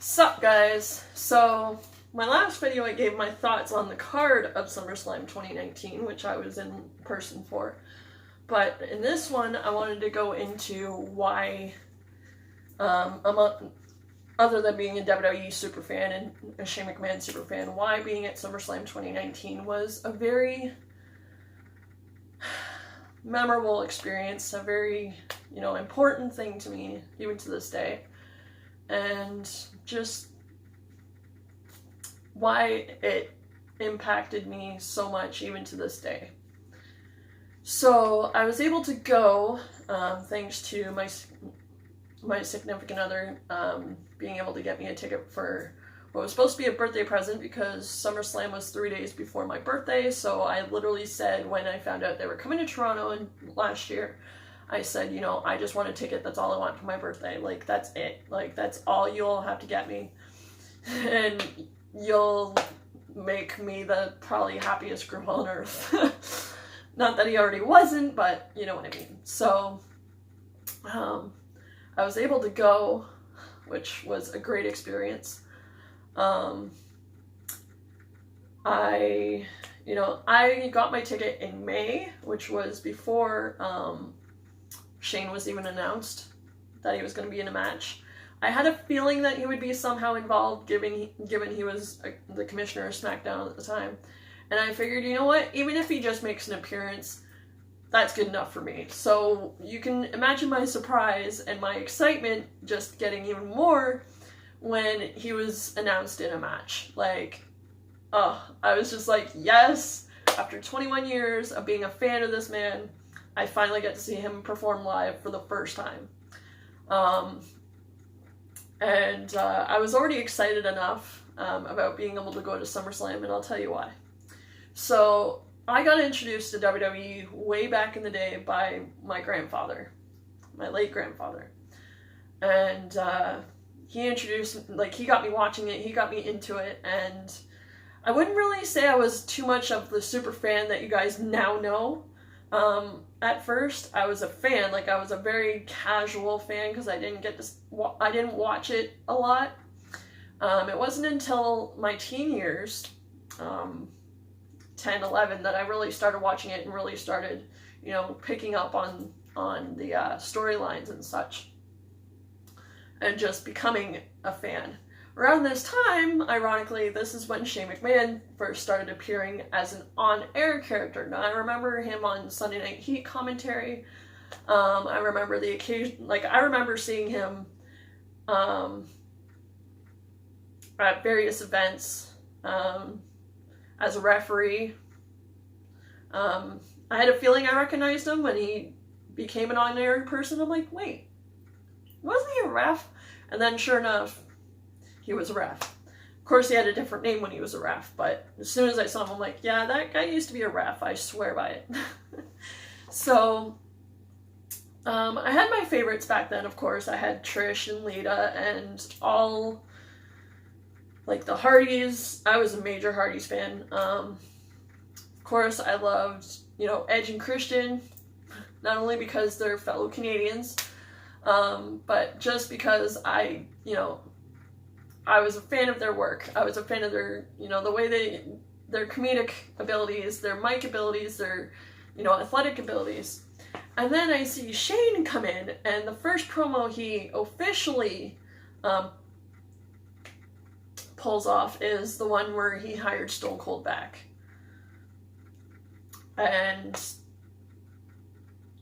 Sup guys? So my last video I gave my thoughts on the card of SummerSlam 2019, which I was in person for. But in this one I wanted to go into why, other than being a WWE superfan and a Shane McMahon superfan, why being at SummerSlam 2019 was a very memorable experience, a very, important thing to me, even to this day. And just why it impacted me so much even to this day. So I was able to go thanks to my significant other being able to get me a ticket for what was supposed to be a birthday present, because SummerSlam was 3 days before my birthday. So I literally said, when I found out they were coming to Toronto last year, I said, I just want a ticket. That's all I want for my birthday. Like, that's it. Like, that's all you'll have to get me. And you'll make me the probably happiest girl on earth. Not that he already wasn't, but you know what I mean. So, I was able to go, which was a great experience. I got my ticket in May, which was before, Shane was even announced that he was going to be in a match. I had a feeling that he would be somehow involved, given he was the commissioner of SmackDown at the time. And I figured, you know what, even if he just makes an appearance, that's good enough for me. So you can imagine my surprise and my excitement just getting even more when he was announced in a match. Like, I was just like, yes, after 21 years of being a fan of this man, I finally get to see him perform live for the first time. And I was already excited enough about being able to go to SummerSlam, and I'll tell you why. So I got introduced to WWE way back in the day by my grandfather, my late grandfather. And he introduced, he got me watching it, he got me into it, and I wouldn't really say I was too much of the super fan that you guys now know. At first, I was a fan, I was a very casual fan, because I didn't watch it a lot. It wasn't until my teen years, 10, 11, that I really started watching it and really started, picking up on the storylines and such, and just becoming a fan. Around this time, ironically, this is when Shane McMahon first started appearing as an on-air character. Now, I remember him on Sunday Night Heat commentary. I remember the occasion, I remember seeing him at various events as a referee. I had a feeling I recognized him when he became an on-air person. I'm like, wait, wasn't he a ref? And then, sure enough, he was a ref. Of course, he had a different name when he was a ref, but as soon as I saw him, I'm like, yeah, that guy used to be a ref. I swear by it. So, I had my favorites back then, of course. I had Trish and Lita and all, the Hardys. I was a major Hardys fan. Of course, I loved, Edge and Christian, not only because they're fellow Canadians, but just because I was a fan of their work. I was a fan of their, the way their comedic abilities, their mic abilities, their, athletic abilities. And then I see Shane come in, and the first promo he officially pulls off is the one where he hired Stone Cold back. And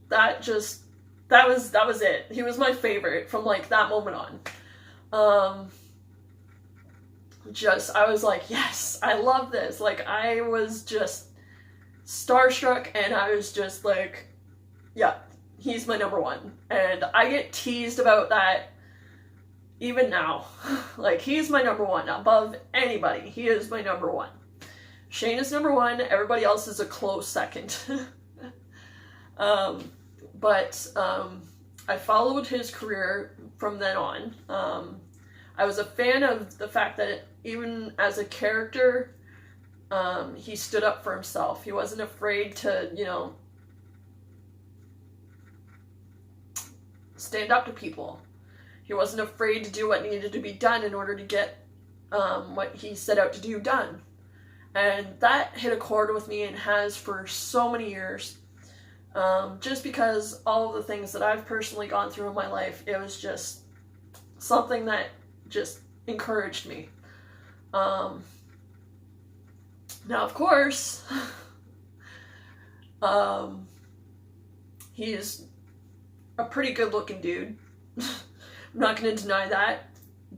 that was it. He was my favorite from, that moment on. I was like, yes, I love this. I was just starstruck, and I was just like, yeah, he's my number one. And I get teased about that even now. He's my number one above anybody. He is my number one. Shane is number one. Everybody else is a close second. But I followed his career from then on. I was a fan of the fact that even as a character, he stood up for himself. He wasn't afraid to, stand up to people. He He wasn't afraid to do what needed to be done in order to get what he set out to do done. And that hit a chord with me and has for so many years. Just because all of the things that I've personally gone through in my life, it was just something that just encouraged me. Now, of course, he's a pretty good looking dude. I'm not going to deny that.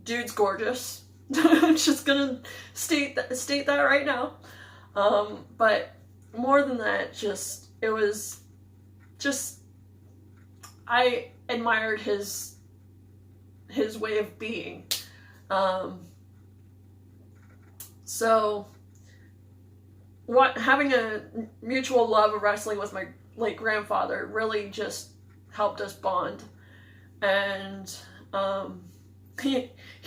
Dude's gorgeous. I'm just gonna state that right now. But more than that, it was just I admired his way of being. So having a mutual love of wrestling with my late grandfather really just helped us bond. And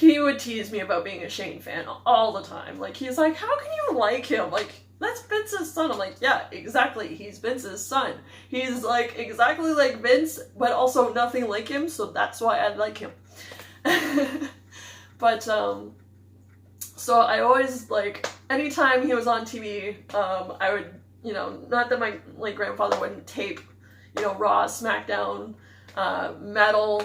he would tease me about being a Shane fan all the time. Like, he's like, how can you like him? Like, that's Vince's son. I'm like, yeah, exactly. He's Vince's son. He's like exactly like Vince, but also nothing like him, so that's why I like him. But, so I always, like, anytime he was on TV, I would, not that my late grandfather wouldn't tape, Raw, SmackDown, Metal,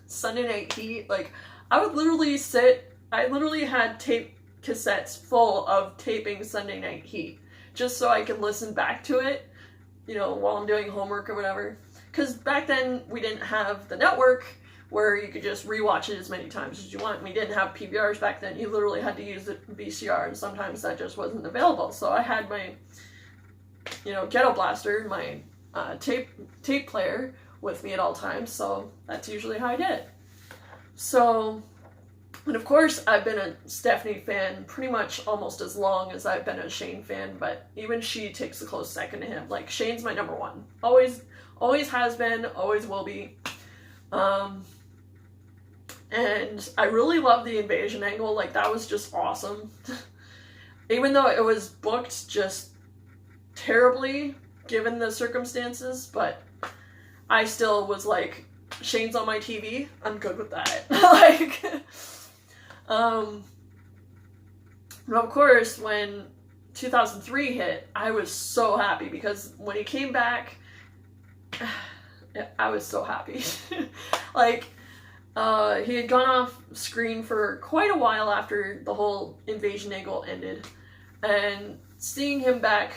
Sunday Night Heat, like, I literally had tape cassettes full of taping Sunday Night Heat, just so I could listen back to it, while I'm doing homework or whatever, because back then we didn't have the network where you could just rewatch it as many times as you want. We didn't have PVRs back then. You literally had to use the VCR, and sometimes that just wasn't available, so I had my, Ghetto Blaster, my tape player with me at all times, so that's usually how I did it. So, and of course, I've been a Stephanie fan pretty much almost as long as I've been a Shane fan, but even she takes a close second to him. Like, Shane's my number one. Always has been, always will be. And I really love the invasion angle. Like, that was just awesome. Even though it was booked just terribly, given the circumstances, but I still was like, Shane's on my TV, I'm good with that. Like, of course, when 2003 hit, I was so happy, because when he came back, I was so happy. Like, he had gone off screen for quite a while after the whole invasion angle ended, and seeing him back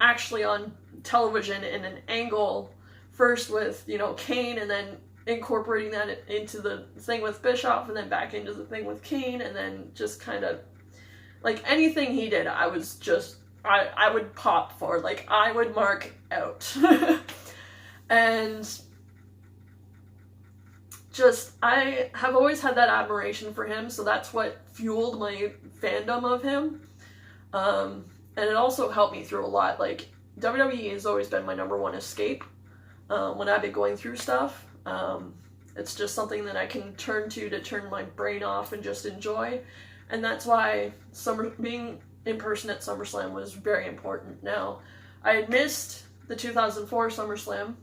actually on television in an angle, first with, Kane, and then incorporating that into the thing with Bischoff, and then back into the thing with Kane, and then just kind of, like, anything he did, I would pop for, like, I would mark out. And just, I have always had that admiration for him, so that's what fueled my fandom of him. And it also helped me through a lot. Like, WWE has always been my number one escape when I've been going through stuff. It's just something that I can turn to turn my brain off and just enjoy. And that's why being in person at SummerSlam was very important. Now, I had missed the 2004 SummerSlam,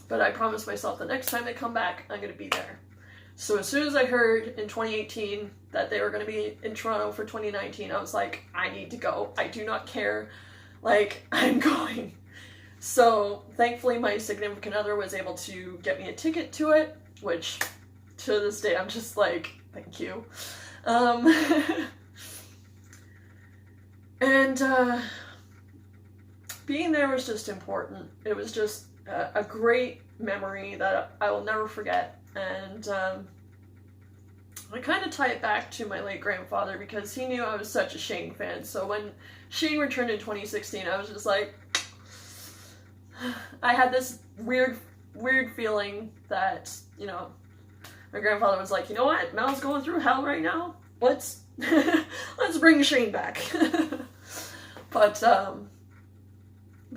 but I promised myself the next time they come back, I'm going to be there. So as soon as I heard in 2018 that they were going to be in Toronto for 2019, I was like, I need to go. I do not care. Like, I'm going. So thankfully my significant other was able to get me a ticket to it, which to this day I'm just like, thank you. And being there was just important. It was just a great memory that I will never forget. And I kind of tie it back to my late grandfather, because he knew I was such a Shane fan. So when Shane returned in 2016, I was just like, I had this weird feeling that, my grandfather was like, you know what, Mel's going through hell right now. Let's bring Shane back. But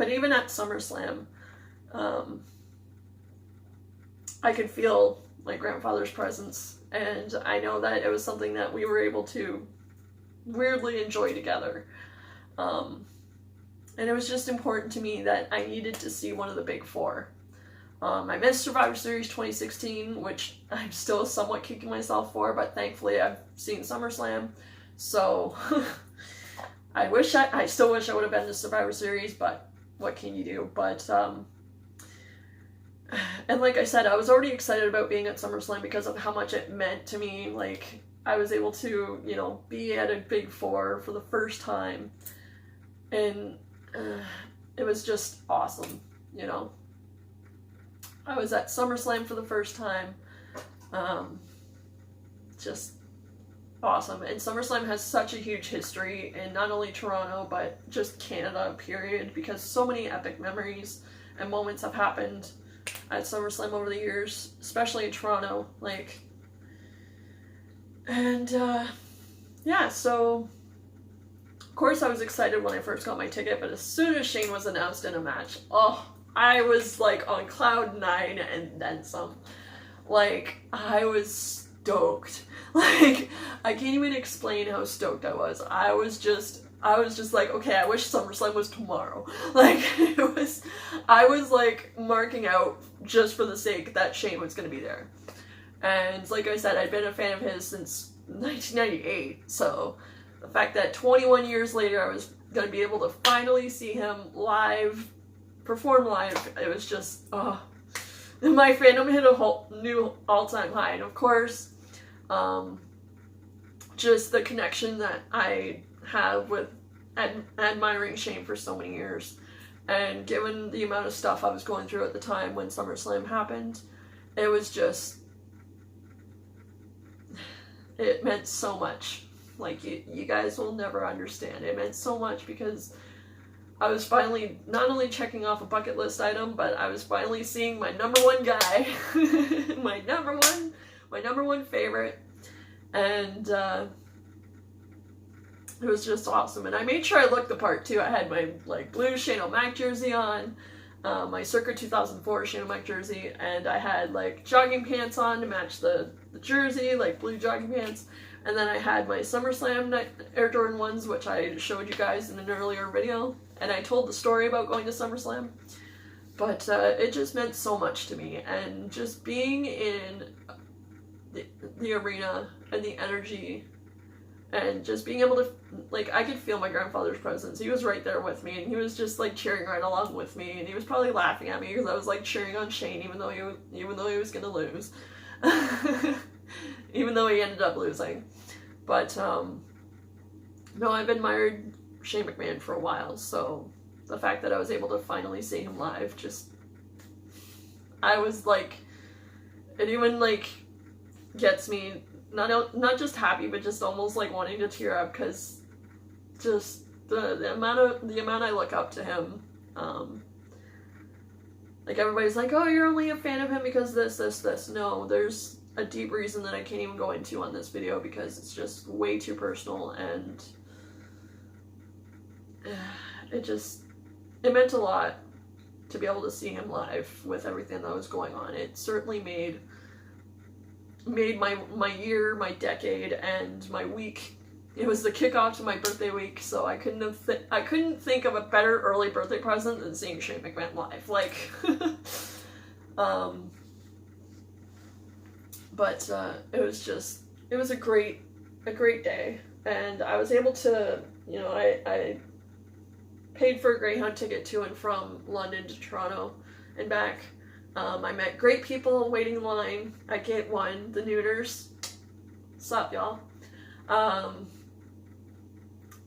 even at SummerSlam, I could feel my grandfather's presence, and I know that it was something that we were able to weirdly enjoy together. And it was just important to me that I needed to see one of the big four. I missed Survivor Series 2016, which I'm still somewhat kicking myself for, but thankfully I've seen SummerSlam, so I still wish I would have been to Survivor Series, but what can you do? But and like I said, I was already excited about being at SummerSlam because of how much it meant to me. Like, I was able to, you know, be at a Big Four for the first time, and it was just awesome, you know. I was at SummerSlam for the first time, just awesome. And SummerSlam has such a huge history in not only Toronto, but just Canada, period, because so many epic memories and moments have happened at SummerSlam over the years, especially in Toronto, like, and, yeah, so, of course I was excited when I first got my ticket, but as soon as Shane was announced in a match, oh, I was, like, on cloud 9 and then some. Like, I was stoked. Like, I can't even explain how stoked I was. I was just like, okay, I wish SummerSlam was tomorrow. Like, I was like marking out just for the sake that Shane was going to be there. And like I said, I'd been a fan of his since 1998. So the fact that 21 years later I was going to be able to finally see him live, perform live, it was just, oh. My fandom hit a whole new all-time high. And of course, just the connection that I have with admiring Shane for so many years, and given the amount of stuff I was going through at the time when SummerSlam happened, it was just, it meant so much. Like, you guys will never understand. It meant so much because I was finally not only checking off a bucket list item, but I was finally seeing my number one guy, my number one favorite, and it was just awesome. And I made sure I looked the part too. I had my like blue Shane O'Mac jersey on, my Circa 2004 Shane O'Mac jersey, and I had like jogging pants on to match the jersey, like blue jogging pants. And then I had my SummerSlam Air Jordan 1s, which I showed you guys in an earlier video. And I told the story about going to SummerSlam. But it just meant so much to me. And just being in the arena and the energy, and just being able to, like, I could feel my grandfather's presence. He was right there with me, and he was just like cheering right along with me, and he was probably laughing at me because I was like cheering on Shane, even though he was gonna lose, even though he ended up losing. But no, I've admired Shane McMahon for a while, so the fact that I was able to finally see him live, just, I was like, it even like gets me not just happy, but just almost like wanting to tear up, because just the amount I look up to him. Like, everybody's like, oh, you're only a fan of him because this. No, there's a deep reason that I can't even go into on this video because it's just way too personal, and it meant a lot to be able to see him live with everything that was going on. It certainly made my year, my decade, and my week. It was the kickoff to my birthday week, so I couldn't think of a better early birthday present than seeing Shane McMahon live. Like, but it was a great day, and I was able to, you know, I paid for a Greyhound ticket to and from London to Toronto and back. I met great people waiting in line at Gate 1, the Nooners. What's up, y'all?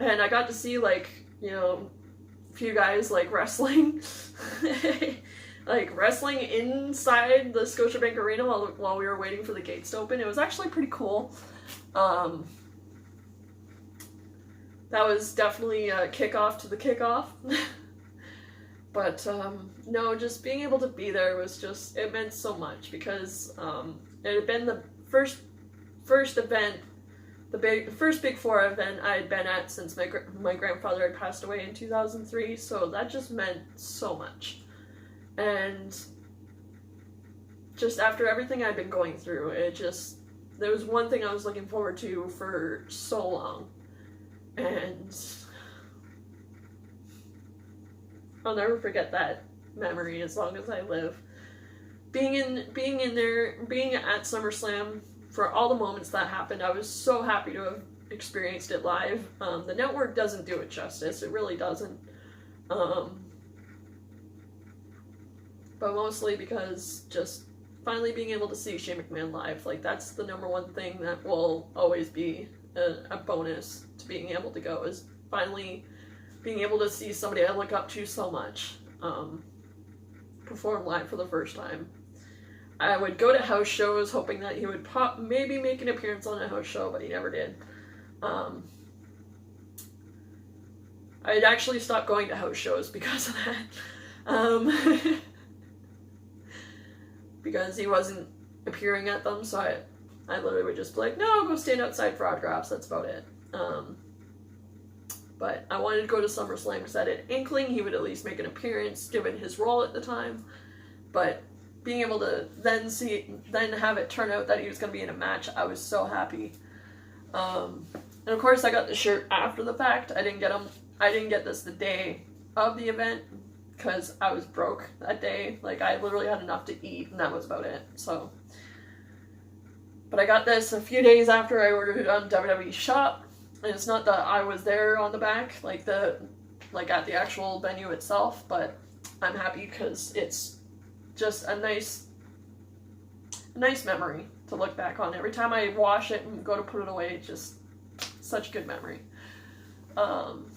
And I got to see, like, you know, a few guys, like, wrestling. Like, wrestling inside the Scotiabank Arena while we were waiting for the gates to open. It was actually pretty cool. That was definitely a kickoff to the kickoff. But, no, just being able to be there was just, it meant so much because, it had been the first event, the first Big Four event I had been at since my grandfather had passed away in 2003, so that just meant so much. And just after everything I'd been going through, there was one thing I was looking forward to for so long, and I'll never forget that memory as long as I live. being in there, being at SummerSlam for all the moments that happened, I was so happy to have experienced it live. The network doesn't do it justice. It really doesn't. But mostly because just finally being able to see Shane McMahon live, like, that's the number one thing that will always be a bonus to being able to go, is finally being able to see somebody I look up to so much perform live for the first time. I would go to house shows hoping that he would maybe make an appearance on a house show, but he never did. I'd actually stopped going to house shows because of that. Because he wasn't appearing at them, so I literally would just be like, no, go stand outside for autographs, that's about it. But I wanted to go to SummerSlam because I had an inkling he would at least make an appearance, given his role at the time. But being able to then have it turn out that he was going to be in a match, I was so happy. And of course, I got the shirt after the fact. I didn't get this the day of the event because I was broke that day. Like, I literally had enough to eat, and that was about it. So, but I got this a few days after I ordered it on WWE Shop. And it's not that I was there on the back, like at the actual venue itself, but I'm happy because it's just a nice memory to look back on. Every time I wash it and go to put it away, it's just such a good memory. I'm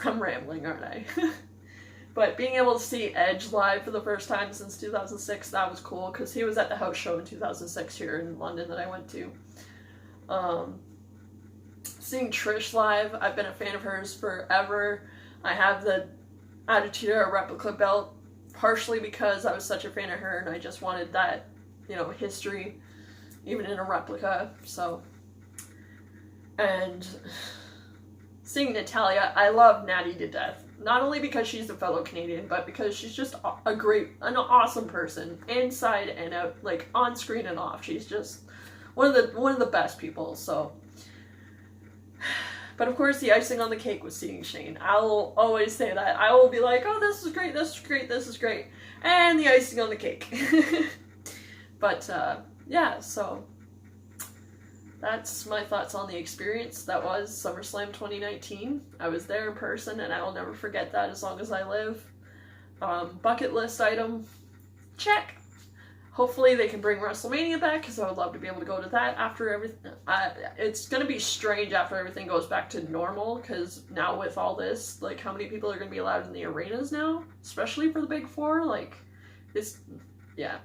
rambling, aren't I? But being able to see Edge live for the first time since 2006, that was cool, because he was at the house show in 2006 here in London that I went to. Seeing Trish live, I've been a fan of hers forever. I have the Attitude Era replica belt, partially because I was such a fan of her and I just wanted that, history, even in a replica, so. And seeing Natalya, I love Natty to death. Not only because she's a fellow Canadian, but because she's just an awesome person, inside and out, like on screen and off. She's just one of the best people, so. But of course, the icing on the cake was seeing Shane. I will always say that. I will be like, oh, this is great, this is great, this is great. And the icing on the cake. But, yeah, so that's my thoughts on the experience. That was SummerSlam 2019. I was there in person, and I will never forget that as long as I live. Bucket list item, check. Hopefully they can bring WrestleMania back, because I would love to be able to go to that after everything. It's going to be strange after everything goes back to normal, because now with all this, like, how many people are going to be allowed in the arenas now? Especially for the Big Four, like, it's, yeah.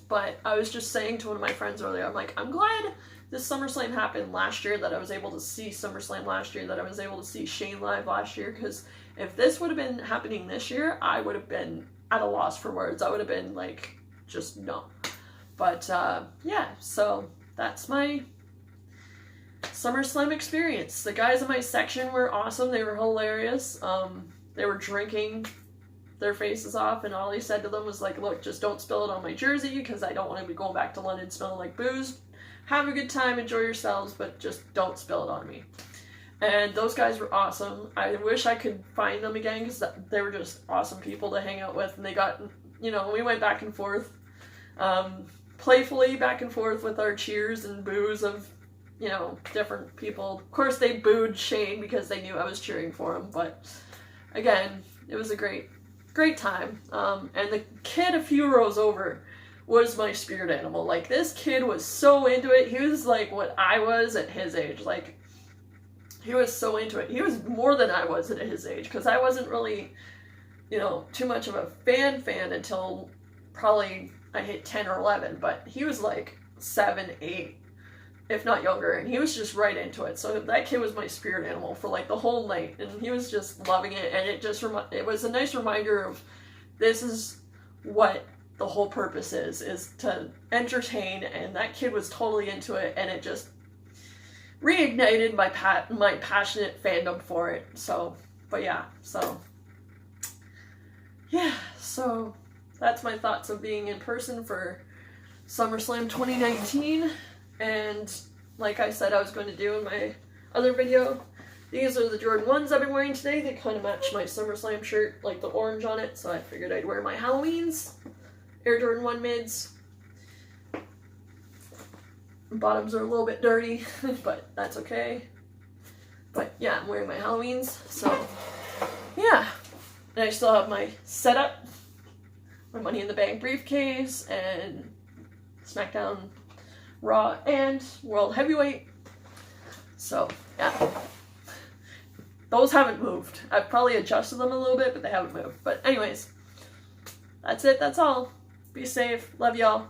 But I was just saying to one of my friends earlier, I'm like, I'm glad this SummerSlam happened last year, that I was able to see SummerSlam last year, that I was able to see Shane live last year, because if this would have been happening this year, I would have been at a loss for words. I would have been like, just no. But yeah, so that's my SummerSlam experience. The guys in my section were awesome. They were hilarious. They were drinking their faces off, and all he said to them was like, look, just don't spill it on my jersey, because I don't want to be going back to London smelling like booze. Have a good time, enjoy yourselves, but just don't spill it on me. And those guys were awesome. I wish I could find them again, because they were just awesome people to hang out with, and they got, we went back and forth, playfully back and forth with our cheers and boos of, different people. Of course, they booed Shane because they knew I was cheering for him, but again, it was a great time. And the kid a few rows over was my spirit animal. Like, this kid was so into it. He was like what I was at his age. Like, he was so into it. He was more than I was at his age, because I wasn't really, too much of a fan until probably I hit 10 or 11, but he was like 7, 8, if not younger, and he was just right into it. So that kid was my spirit animal for like the whole night, and he was just loving it, and it was a nice reminder of this is what the whole purpose is to entertain, and that kid was totally into it, and it just reignited my passionate fandom for it. So, but yeah, so that's my thoughts of being in person for SummerSlam 2019. And like I said I was going to do in my other video, These are the Jordan 1s I've been wearing today. They kind of match my SummerSlam shirt, like the orange on it, so I figured I'd wear my Halloweens. Air Jordan 1 mids. Bottoms are a little bit dirty, but that's okay. But yeah, I'm wearing my Halloweens, so yeah. And I still have my setup, my Money in the Bank briefcase, and SmackDown, Raw, and World Heavyweight. So yeah. Those haven't moved. I've probably adjusted them a little bit, but they haven't moved. But anyways, that's it. That's all. Be safe. Love y'all.